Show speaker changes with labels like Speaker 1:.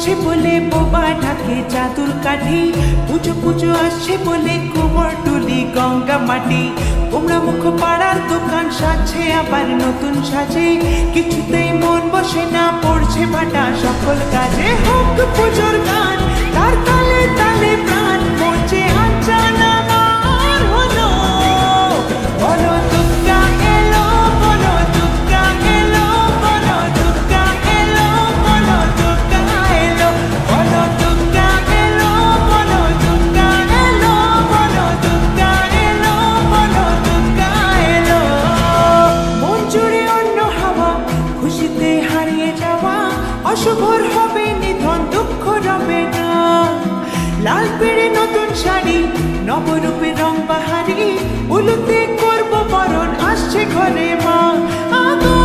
Speaker 1: আসছে বলে বোবা ঢাকে চাদুর কাঠি, পুজো পুজো আসছে বলে কুমোর টুলি গঙ্গা মাটি। তোমরা মুখ পাড়ার দোকান সাজছে আবার নতুন সাজে, কিছুতেই মন বসে না পড়ছে ভাটা সকল কাজে। হোক পুজোর গান তার তালে তালে প্রাণ পৌঁছে আচানা মার হলো। বলো দুর্গা এলো, বলো দুর্গা এলো, বলো দুর্গা এলো, বলো দুর্গা এলো, বলো দুর্গা এলো, বলো দুর্গা এলো, বলো দুর্গা এলো, বলো দুর্গা এলো। মন জুড়ে অন্য হাওয়া, খুশিতে হারিয়ে যাওয়া, অশুভর হবে নিধন, দুঃখ রবে না। লাল পেড়ে নতুন শাড়ি, নবরূপে রং বাহারি, উলুতে করবো বরণ, আসছে ঘরে মা। আগো